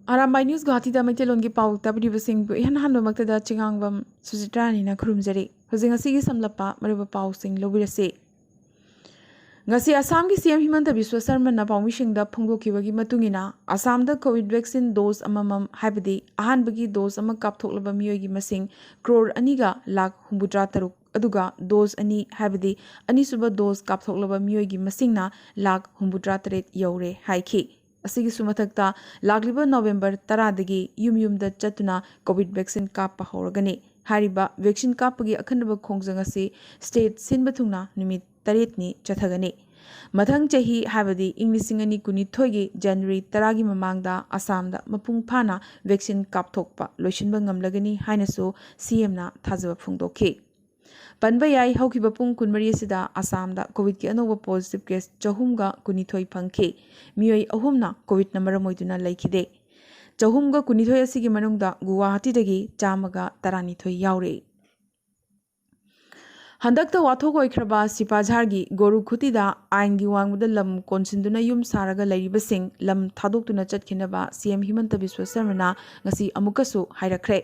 Arambai News Guwahati da Maitelon gi pau tabri sing bu ihan han makta da chingangwam Sujitrani na khurumjari hojing asigi samlapa maruba pau sing lobirase ngasi Assam gi CM Himanta Biswa Sarma na pawmi sing da phongdokiwagi matungina Assam da COVID vaccine dose amamam haibadi ahanbagi dose ama kapthoklaba miyoi gi masing crore aniga lakh 63 aduga dose ani haibadi anisuba dose kapthoklaba miyoi gi masingna lakh 63 yaure haiki asigi sumathakta lagliba November 10 dagi yum-yumda chatuna COVID vaccine kappa horagani hariba vaccine kappagi akhanaba khongjang asi state sinba thungna numit 8 ni chathagani mathang chahi habadi inglising ani kuni thoigi January 10 gi mamangda Assam da mapung phana vaccine kapthokpa loisinba ngamlagani hainasu CM na thajaba phungdokhi Panba yai haukiba pung kunmari asida Assam da COVID ki anoba positive case chahumga kunithoi phangki miyoi ahumna COVID na maramoiduna laikide chahumga kunithoi asigi manungda Guwahati dagi chamaga taranithoi yaure Handakta wathok oikraba Sipajhargi Goru Khutida Aingi wangmuda lam konsinduna yum saraga lairibasing lam thadoktuna chatkhinaba CM Himanta Biswa Sarma ngasi amukasu hairakre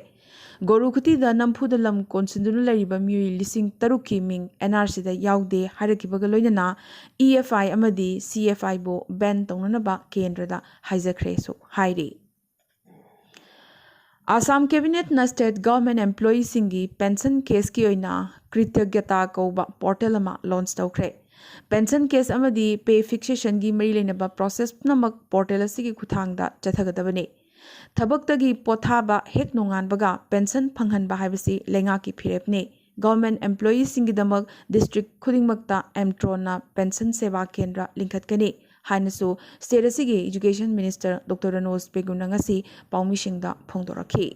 Goru Khuti da Nampuda lam konsinduna lariba miyoi lising taruki ming NRC da yaude harakibaga loinana EFI amadi CFI bo ban tongnanaba kendra da haijakre so hairi Assam Cabinet na State Government Employee singi pension case ki oina Kritagyata kauba portal ama launch tawkre pension case amadi pay fixation gi mari lenaba process namak portal asigi khuthangda chathagadabane Thabaktagi pothaba hek nonganbaga pension phanghanba haibasi lenga ki phirepne government employees singidamak district khudingmakta Mtrona pension seva kendra linkhatkani hainasu state asigi education minister Dr. Ranos Beguna ngasi paumishingda phongdorakhi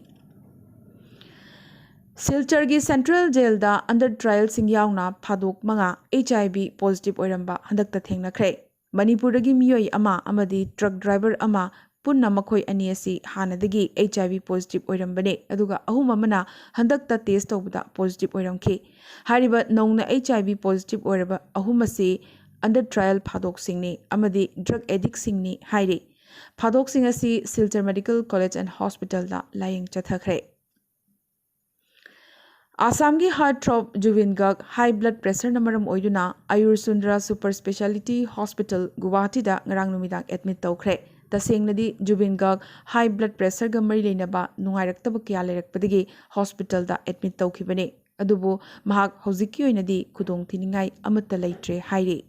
Silchargi Central Jail da under trial sing yauna phadok manga HIV positive oiramba handakta thengnakre Manipuragi miyoi ama amadi truck driver ama punna makhoi ani asi hanadagi HIV positive oirambane aduga ahum amana handakta test tawbada positive oiramki hariba nongna HIV positive oiraba ahum asi under trial phadok singni amadi drug addict singni hairi phadok sing asi Silchar Medical College and Hospital da laying chathakre Assam gi Heartthrob Juvin Garg high blood pressure namaram oiduna Ayur Sundra Super Speciality Hospital Guwahati da ngarang numidang admit tawkre tasengnadi Juvin Garg high blood pressure ga mari leinaba nungairaktab kya lerakpadagi hospital da admit tawkhibane adubu mahak hojikki oinadi khudong thiningai amatta leitre hairi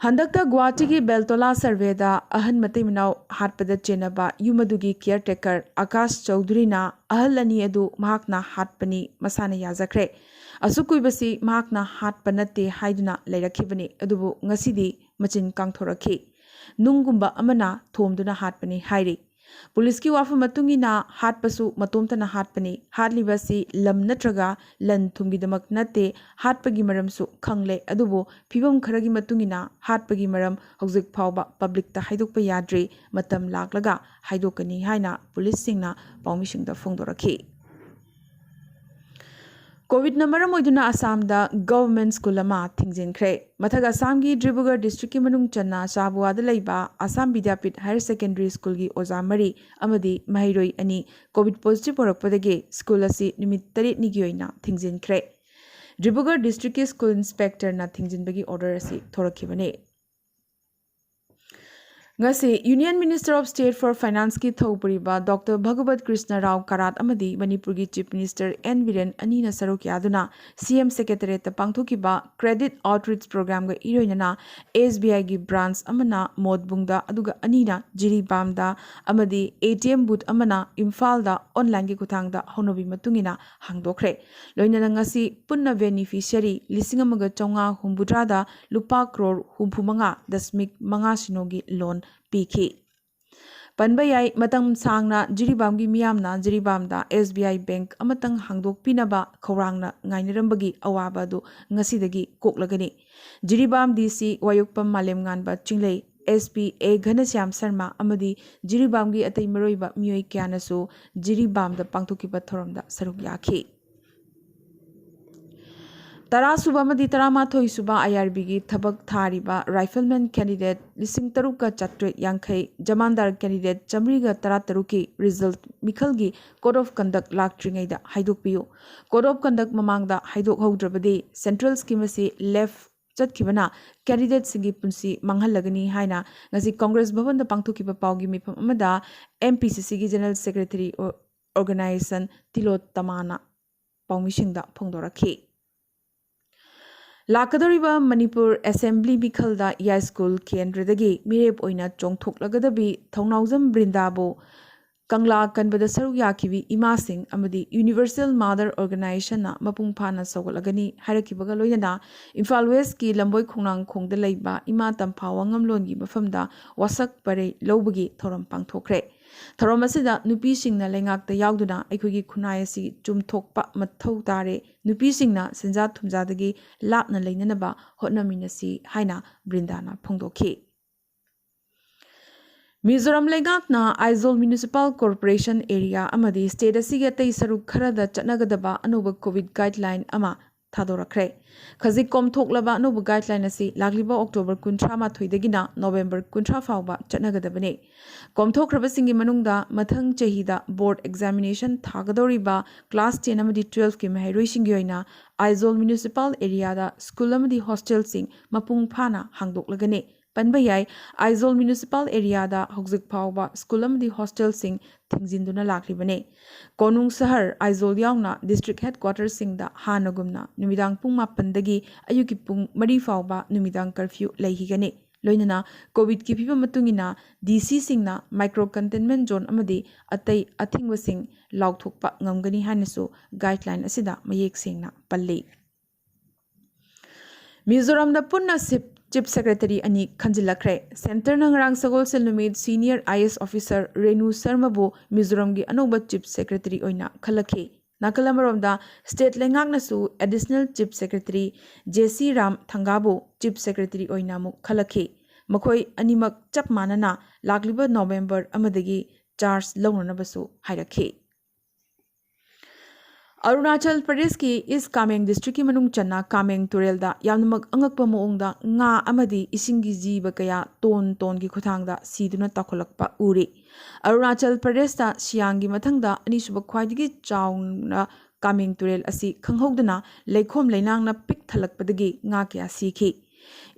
Handakta Guwahati gi Beltola survey da ahan matai minau hatpada chenaba yumadugi caretaker Akash Chaudhary na ahalani adu mahakna hatpani masana yajakre asukuibasi mahakna hatpanate haiduna leirakhibani adubu ngasidi machin kangthorakhi nungumba amana thomduna hatpani hairi Police ki wafa matungina hatpasu matomtana hatpani hatlibasi lam natraga lan thumgidamak nate hatpagi maramsu khangle adubu phibam kharagi matungina hatpagi maram hojik phawba public ta haidokpa yadri matam laklaga haidokani haina police singna pawmisingda phongdorakhi COVID na maram oiduna Assam da government school ama thingjinkre mathaga Assam gi Dibrugarh district ki manung channa Sabua da leiba Assam Vidyapit Higher Secondary School gi oza mari amadi mahairoi ani COVID positive orakpadagi school asi nimit 8 ni gi oina thingjinkre Dibrugarh district ki school inspector na thingjinbagi order asi thorakhibane Ngasi Union Minister of State for Finance ki thopuriba Dr. Bhagavat Krishna Rao Karat amadi Manipur gi Chief Minister N Viren anina sarok yaduna CM Secretariat ta pangthokiba Credit Outreach Program ga iroinana SBI gi branch amana Modbungda aduga anina Jiribam da amadi ATM booth amana Imphal da online gi kuthang da honobi matungina hangdokre loinana ngasi punna beneficiary 1900 da lupa crore 35 sinogi loan Piki Panbayai Matam Sangna Jiribam gi miyamna Jiribamda SBI Bank amatang hangdok pinaba khorangna ngainirambagi awaba du ngasidagi koklagani Jiribam DC Wayukpam Malem nganba chinglei SPA Ghanasyam Sharma amadi Jiribam gi atai maroiba miyoi kyanasu Jiribam da pangthokiba thoramda saruk yakhi तरासुबा मदी तरामाथोई सुबा IRB की थबक थारिबा rifleman candidate 3,750 जमानदार candidate 113 की result मिखल की code of conduct लाक्ट्रिंगैदा हाइदोकपियो कोड ऑफ कंडक्ट ममांगदा हाइदोक हौद्रबदे सेंट्रल स्कीम से लेफ्ट चटखिबना कैंडिडेट सिंगी पुंसी मंगहलगनी हाइना ngasi कांग्रेस भवन दा पांगथोकिबा पाउगी मिफम अमदा MPCC की जनरल सेक्रेटरी ऑर्गेनाइजेशन तिलोत तमाना पाउमिसिंगदा फोंदोरखी लाकदोरिबा मणिपुर असेंबली मिखलदा या स्कूल केंद्रदगी मिरेप ओइना चोंथोकलगदबी थौनाउजम बृंदाबो कंगला कनबदा सरुक याखिबी इमासिंग अमदी यूनिवर्सल मदर ऑर्गेनाइजेशन ना मपुंग फाना सौगलगनी हायरकिबगा लोइना इम्फाल वेस्ट की लंबोई खोंनांग खोंगदा लैबा इमा तंफा वांगमलोनगी मफमदा वासक परे लौबगी थौरम पांगथोखरे थौरम असिदा नुपीसिंगना लेंगाकता यावदुना अखोगी खुनाय असि चुमथोकपा मथौ तारे नुपीसिंगना सेंजा थुमजादगी लापना लैननबा होटनमिनसी हाइना बृंदाना फोंदोखी मिजोरम लेंगाकना आइजोल म्युनिसिपल कॉर्पोरेशन एरिया अमदी स्टेट असिगे अतै सरुक खरदा चटनगदबा अनोब कोविड गाइडलाइन अमा थादोरखरे खजिक कोमथोकलबा अनोब गाइडलाइन असि लागलिबा अक्टोबर 18 दगिना नवंबर 18 फावबा चटनगदबने कोमथोखरबसिंगी मनुंगदा मथंग चहिदा बोर्ड एग्जामिनेशन थागदोरिबा क्लास 10 अमदी 12 की महैरोइसिंगी ओइना आइजोल म्युनिसिपल एरियादा स्कूल अमदी हॉस्टल सिंग मपुंग फाना हांगदोकलगने पनबयाई आइजोल म्युनिसिपल एरियादा हौजिक फावबा स्कूल अमदी हॉस्टल सिंग थिंगजिंदुना लाखलिबने कोनुंग शहर आइजोल यावना डिस्ट्रिक्ट हेडक्वार्टर सिंगदा हानगुमना नुमिदांग पुंग 9 दगी अयुकी पुंग 4 फावबा नुमिदांग कर्फ्यू लैहिगने लोइनना कोविड की फिबा मतुंगिना DC सिंगना माइक्रो कंटेनमेंट जोन अमदी अतै अथिंगव सिंग लाउथोकपा ngamgani हानसु गाइडलाइन असिदा मयेक सेंगना पल्ले मिजोरम दा पुन्ना चीफ सेक्रेटरी अनि खंजिलखरे सेंटर नंगरांग सगोल सेलनुमित senior IS officer Renu Sharma बो मिजोरम की अनोब चीफ सेक्रेटरी ओइना खलखे नाकलमरोमदा स्टेट लेंगाकनसु additional chief secretary JC Ram थंगाबो चीफ सेक्रेटरी ओइना मु खलखे मखोई अनिमक चप मानना लाकलिबा नवंबर अमदगी चार्ज लौननबसु हाइरखे अरुणाचल प्रदेश की ईस्ट कामेंग डिस्ट्रिक्ट की मनुंग चन्ना कामेंग तुरेलदा यामनमक अंगकपा मोंगदा nga amadi isingi जीव कया तोन तोन की खुथांगदा सीदुना तखोलकपा उरे अरुणाचल प्रदेश ता सियांगी मथंगदा अनिसुब ख्वाइदगी चाउना कामेंग तुरेल असि खंगहौदना लेखोम लेनांगना पिक थलकपदगी nga kya सीखी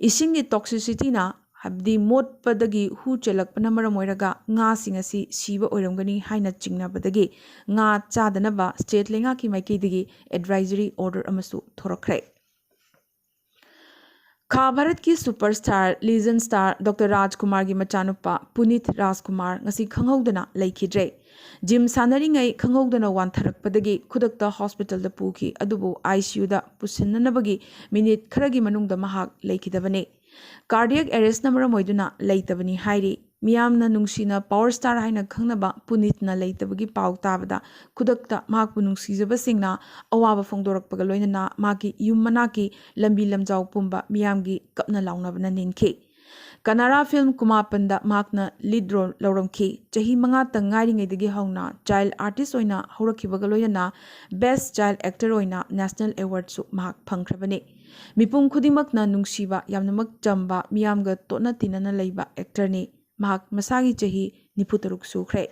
इसिंगी टॉक्सिसिटीना हबदी मोटपदगी हु चलकपना मरम ओइरगा nga सिंग असि सीबा ओइरमगनी हाइना चिंगनाबदगी nga चादनबा स्टेट लेंगा की माइकेदगी एडवाइजरी ऑर्डर अमसु थोरखरे खा भारत की superstar legend star doctor Rajkumar की मचानुपा पुनीत राजकुमार ngasi खंगहौदना लैखिद्रे जिम सानरिंगै खंगहौदना वानथरकपदगी खुदकता हॉस्पिटल दा पुखी अदुबो ICU दा पुसिन्ननबगी मिनिट खरगी मनुंगदा महाक लैखिदबने कार्डियक एरेस्ट नंबर मोइदुना लैतबनी हाइरी मियामना नुंगसीना पावर स्टार हाइना खंगनबा पुनीतना लैतबगी पाउ ताबदा खुदकता माकपु नुंगसीजबसिंगना अवाबा फोंदोरकपगा लोइनना माकी युममनाकी लंबी लमजाउ पुंबा मियामगी कपना लाउनबना निनखे कनारा फिल्म कुमापंदा माकना लीड रोल लौरमखी चही 5 तंगारिंगैदगी हौना चाइल्ड आर्टिस्ट ओइना हौरखिबगा लोइनना बेस्ट चाइल्ड एक्टर ओइना नेशनल अवार्ड सु माक फंगख्रबने मिपुंग खुदिमकना नुंगसीबा यामनमक चंबा मियामगा तोना तिनना लैबा एक्टरने माक मसागी चही 93 सुख्रे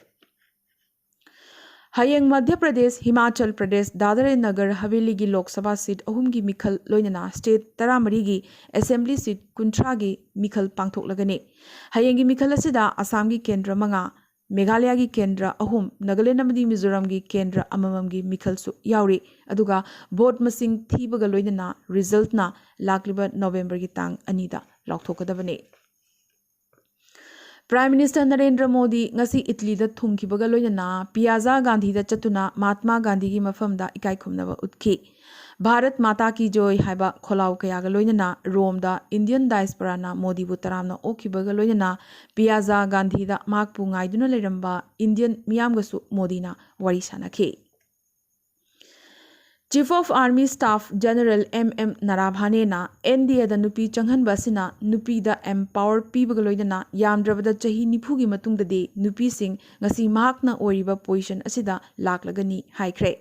हयेंग मध्य प्रदेश हिमाचल प्रदेश दादर नगर हवेली की लोकसभा सीट 3 की मिखल लोइनना स्टेट 13 की असेंबली सीट 19 की मिखल पांगथोकलगने हयेंग की मिखल असिदा असम की केंद्र 5 मेघालय की केंद्र 3 नागालैंड अमदी मिजोरम की केंद्र अममम की मिखलसु यावरी अदुगा वोट मसिंग थीबगा लोइनना रिजल्टना लाक्लिबा नवंबर की तांग 2 दा लाउथोकदबने prime minister Narendra Modi ngasi Italy दा थुंगखिबगा लोइनना पियाजा गांधी दा चतुना महात्मा गांधी की मफमदा इकाई खुमनबा उतखी भारत माता की जय हाइबा खोलाव कयागा लोइनना रोम दा इंडियन डायस्पोराना मोदी बु तरामना ओखिबगा लोइनना पियाजा गांधी दा माकपु ngaiduna लेरंबा इंडियन मियामगसु मोदीना वरी सानखे chief of army staff general MM Naravane ना NDA दा नुपी चंगहनबा सिना नुपी दा एम्पावर पीबगा लोइदना यामद्रबदा चही 90 की मतुंगददे नुपी सिंग ngasi mahakna ओइरिबा पोजिशन असिदा लाकलगनी हाइख्रे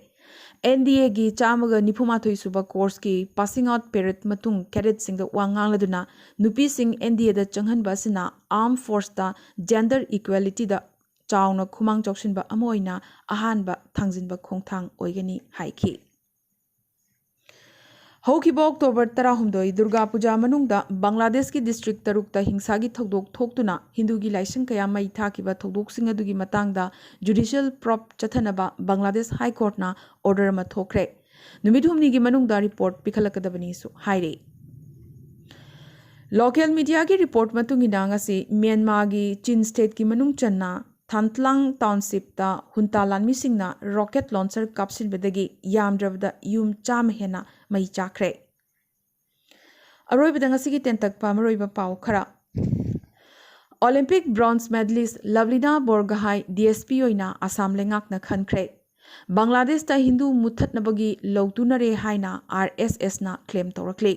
NDA gi chamaga nifumathoi suba course ki passing out period matung cadet sing da wangang laduna nupi sing NDA da changhan ba sina armed force da gender equality da chawna khumang choksin ba amoina ahan ba thangjin ba khongthang oigani haiki Haukiba October 13 Durga Puja manungda Bangladesh ki district tarukta hingsa gi thokdok thoktuna Hindu gi laisang kaya mai thakiba thokdok singa dugi matangda judicial prop chathanaba Bangladesh High Court na order ma thokre numidhumni gi manungda report pikhalakadabani su haire Local media ki report matungina ngasi Myanmar gi Chin state ki manung channa Thantlang Township ta Huntalan misingna rocket launcher kapsin bedagi yamdrabda yum cham hena mai chakre aroi bedanga sigi tentak pamaroi ba pau khara Olympic bronze medalist Lavlina Borgahai DSP oina Assam lengak na khankre Bangladesh ta Hindu muthatnabagi lautunare haina RSS na claim torakle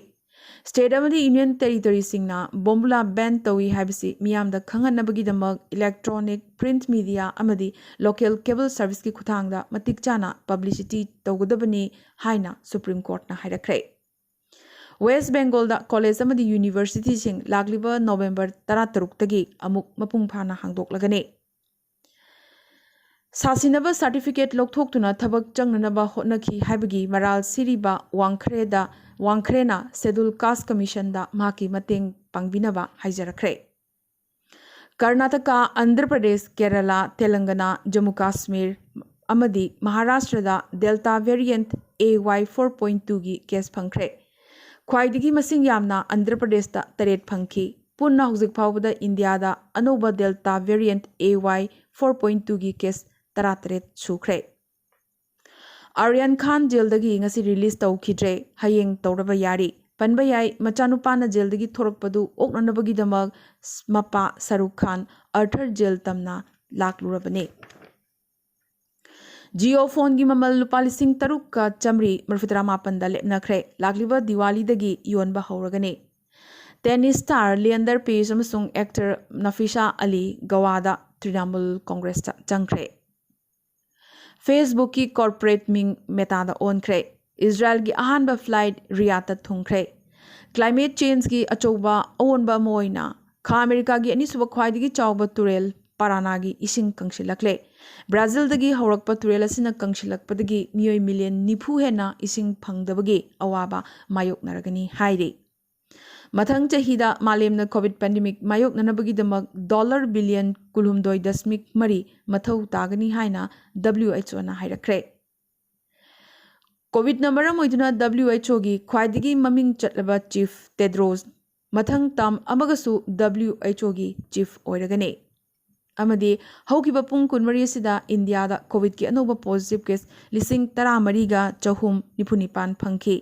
State amadi Union Territory singna bombula ban tawi habisi miyamda khanganabagi damak electronic print media amadi local cable service ki khuthangda matik chana publicity tawgadabani haina Supreme Court na hairakre West Bengal da college amadi university sing lagliba November 13 tagi amuk mapung phana hangdoklagane Sasinaba certificate lokthokuna thabak changnanaba hotnaki haibagi maral siriba Wangkhrena Schedule Caste Commission da maki mateng pangbinaba haijarakre Karnataka Andhra Pradesh Kerala Telangana Jammu Kashmir amadi Maharashtra da Delta variant AY 4.2 gi case phangkhre khwaidigi masing yamna Andhra Pradesh da taret phangki punna hujik phawbada India da anoba Delta variant AY 4.2 gi case taratret sukre Aryan Khan jail dagi ngasi release tawkhidre hayeng tawraba yari panba yai machanupana jail dagi thorakpadu oknanabagi damag mapa Saruk Khan Arthur jail tamna laklurabane Jio phone gi mamal lupa lising taruk ka chamri marfitra mapan da lepnakhre lakliba Diwali dagi yonba hawragane Tennis star Leander Paes amasung actor Nafisa Ali Gawada Trinamool Congress ta changkhre Facebook ki corporate ming Meta da onkre Israel gi ahanba flight Riyadh ta thungkre climate change gi achoba onba moina kha America gi ani suba khwaidigi chawba turel Parana gi ising kangsilakle Brazil dagi hawrakpa turel asina kangsilakpadagi miyoi million nifu hena ising phangdabagi awaba mayoknaragani haire Mathang chahida malemna COVID pandemic mayok nanabagi damak $1 billion kulhumdoi dasmik mari mathau tagani haina WHO na hairakre COVID na maram oiduna WHO gi khwaidigi maming chatlaba chief Tedros mathang tam amagasu WHO gi chief oiragane amadi haukiba pung kunmari sida India da COVID ki anoba positive case lising 13 ga chahum nipunipan phangki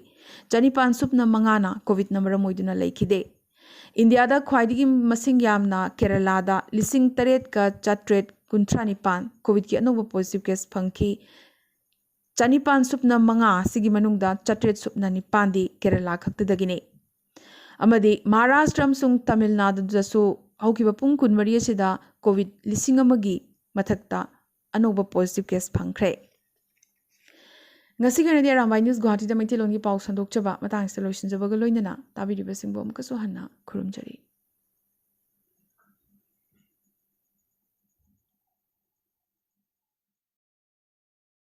Janipan supna mangana COVID number moiduna laikide India da khwaidigi masing yamna Kerala da lising taret ka chatret kuntranipan COVID ki anoba positive case phangki Janipan supna manga sigi manungda chatret supna nipandi Kerala khaktadagine amadi Maharashtra sung Tamil Nadu dasu haukiba pung kunmari sida COVID lising amagi mathakta anoba positive case phangkhre ngasi ganadi Rambai News Guwahati da Maithilon gi paw sandok chaba matang solution jabaga loinana tabiri basing bom kaso hanna khurumjari